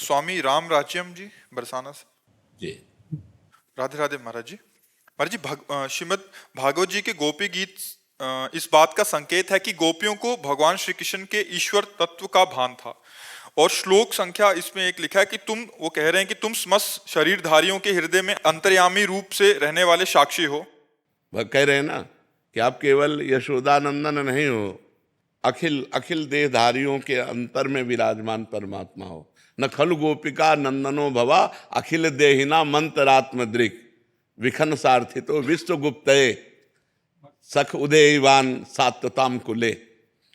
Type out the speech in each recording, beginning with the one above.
स्वामी राम राज्यम जी बरसाना से। जी। राधे राधे महाराज जी। महाराज जी श्रीमद् भागवत जी के गोपी गीत इस बात का संकेत है कि गोपियों को भगवान श्री कृष्ण के ईश्वर तत्व का भान था। और श्लोक संख्या इसमें एक लिखा है कि वो कह रहे हैं कि तुम समस्त शरीरधारियों के हृदय में अंतर्यामी रूप से रहने वाले साक्षी हो। वह कह रहे हैं ना कि आप केवल यशोदानंदन नहीं हो, अखिल अखिल देहधारियों के अंतर में विराजमान परमात्मा हो। न खलु गोपिका नंदनो भवा अखिल देहिना मंत्रात्मद्रिक विखन सार्थितो विश्वगुप्तये सख उदयवान सात्वताम कुले।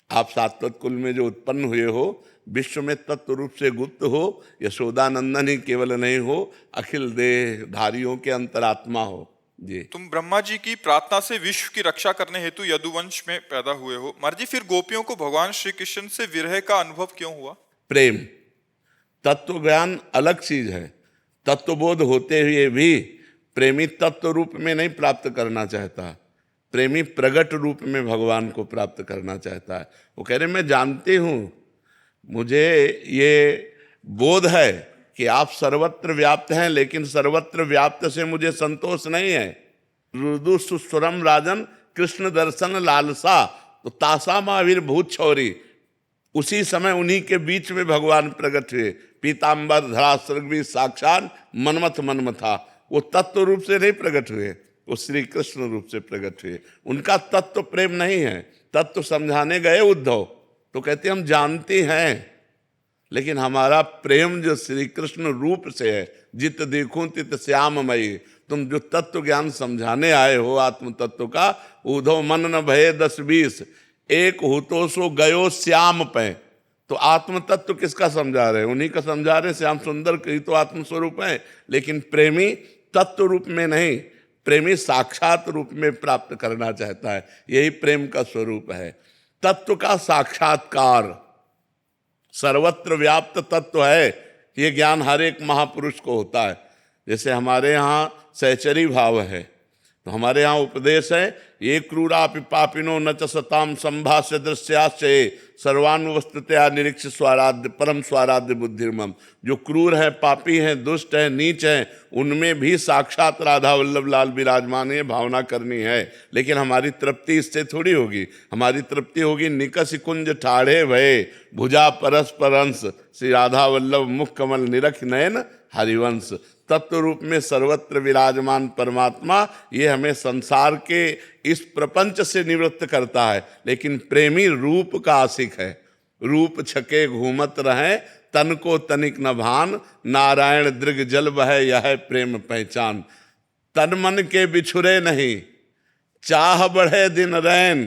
आप सात्वत कुल में जो उत्पन्न हुए हो, विश्व में तत्व रूप से गुप्त हो, यशोदानंदन ही केवल नहीं हो, अखिल देहधारियों के अंतरात्मा हो। जी। तुम ब्रह्मा जी की प्रार्थना से विश्व की रक्षा करने हेतु यदुवंश में पैदा हुए हो। महाराज जी, फिर गोपियों को भगवान श्री कृष्ण से विरह का अनुभव क्यों हुआ? प्रेम। तत्व ज्ञान अलग चीज है। तत्वबोध होते हुए भी प्रेमी तत्व रूप में नहीं प्राप्त करना चाहता, प्रेमी प्रगट रूप में भगवान को प्राप्त करना चाहता है। वो कह रहे मैं जानती हूं, मुझे ये बोध है कि आप सर्वत्र व्याप्त हैं, लेकिन सर्वत्र व्याप्त से मुझे संतोष नहीं है। रुदु सुस्वरम राजन कृष्ण दर्शन लालसा, तो तासा महावीरभूत छौरी। उसी समय उन्हीं के बीच में भगवान प्रकट हुए। पीताम्बर धरा सर्गवी साक्षात मनमथ मनमथा। वो तत्व रूप से नहीं प्रकट हुए, वो श्री कृष्ण रूप से प्रकट हुए। उनका तत्व प्रेम नहीं है। तत्व समझाने गए उद्धव तो कहते हम जानते हैं, लेकिन हमारा प्रेम जो श्री कृष्ण रूप से है, जित देखूं तित श्याममयी। तुम जो तत्व ज्ञान समझाने आए हो आत्म तत्व का, उद्धव मन न भये 10-20 एक हो तो सो गयो श्याम पे। तो आत्म तत्व किसका समझा रहे हैं? उन्हीं का समझा रहे हैं। श्याम सुंदर की तो आत्म स्वरूप है, लेकिन प्रेमी तत्व रूप में नहीं, प्रेमी साक्षात रूप में प्राप्त करना चाहता है। यही प्रेम का स्वरूप है। तत्व का साक्षात्कार सर्वत्र व्याप्त तत्व है। ये ज्ञान हर एक महापुरुष को होता है। जैसे हमारे यहाँ सहचरी भाव है, तो हमारे यहाँ उपदेश है, ये क्रूरापि पापिनो न च सताम संभाष्य दृश्याश्चये सर्वानुवस्तुतया निरीक्ष स्वाराध्य परम स्वाराध्य बुद्धिर्मम। जो क्रूर है, पापी है, दुष्ट है, नीच है, उनमें भी साक्षात राधा वल्लभ लाल विराजमान है, भावना करनी है। लेकिन हमारी तृप्ति इससे थोड़ी होगी। हमारी तृप्ति होगी निकस कुंज ठाढ़े भये भुजा परस्पर अंश श्री राधा वल्लभ मुख कमल निरख नयन हरिवंश। तत्व रूप में सर्वत्र विराजमान परमात्मा ये हमें संसार के इस प्रपंच से निवृत्त करता है। लेकिन प्रेमी रूप का आशिक है। रूप छके घूमत रहे तन को तनिक न भान, नारायण दृग जल बहे यह है प्रेम पहचान। तन मन के बिछुरे नहीं चाह बढ़े दिन रैन।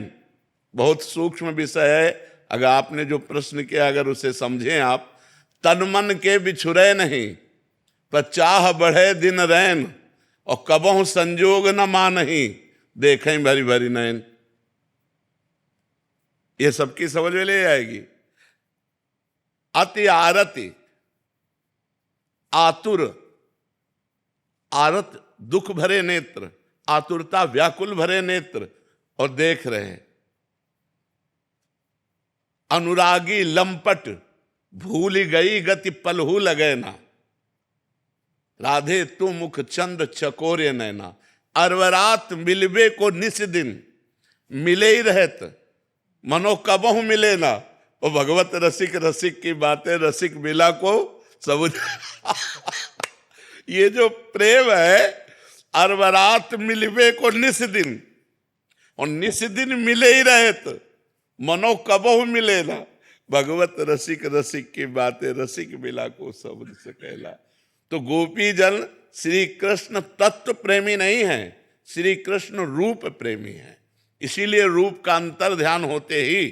बहुत सूक्ष्म विषय है। अगर आपने जो प्रश्न किया अगर उसे समझें आप, तन मन के बिछुरे नहीं पर चाह बढ़े दिन रैन, और कबहु संजोग न मानही देखें भरी भरी नैन। ये सबकी समझ में ले आएगी। अति आरति आतुर, आरत दुख भरे नेत्र, आतुरता व्याकुल भरे नेत्र, और देख रहे हैं। अनुरागी लंपट भूल गई गति पलहू लगे ना, राधे तू मुख चंद्र चकोरे नैना। अरवरात मिलबे को निस दिन मिले ही रहत मनो कबहु मिले ना। और भगवत रसिक रसिक की बातें रसिक मिला को सब ये जो प्रेम है, अरवरात मिलबे को निस दिन, और निस दिन मिले ही रहत मनो कबहु मिले ना। भगवत रसिक रसिक की बातें रसिक मिला को शब्द से कहला। तो गोपी जन श्री कृष्ण तत्व प्रेमी नहीं है, श्री कृष्ण रूप प्रेमी है। इसीलिए रूप का अंतर ध्यान होते ही,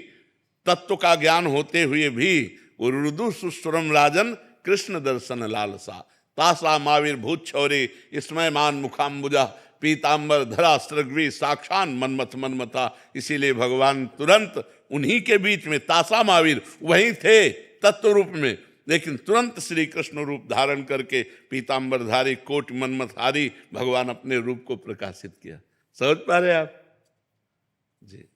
तत्व का ज्ञान होते हुए भी रुदु सुस्वरम राजन कृष्ण दर्शन लालसा। तासा महावीरभूत छौरी स्मयमान मुखाम्बुजा पीताम्बर धरा सृग्वी साक्षात मनमथ मनमथा। इसीलिए भगवान तुरंत उन्हीं के बीच में, तासा महावीर वहीं थे तत्व रूप में, लेकिन तुरंत श्री कृष्ण रूप धारण करके पीताम्बरधारी कोट मनमथहारी भगवान अपने रूप को प्रकाशित किया। समझ पा रहे आप जी।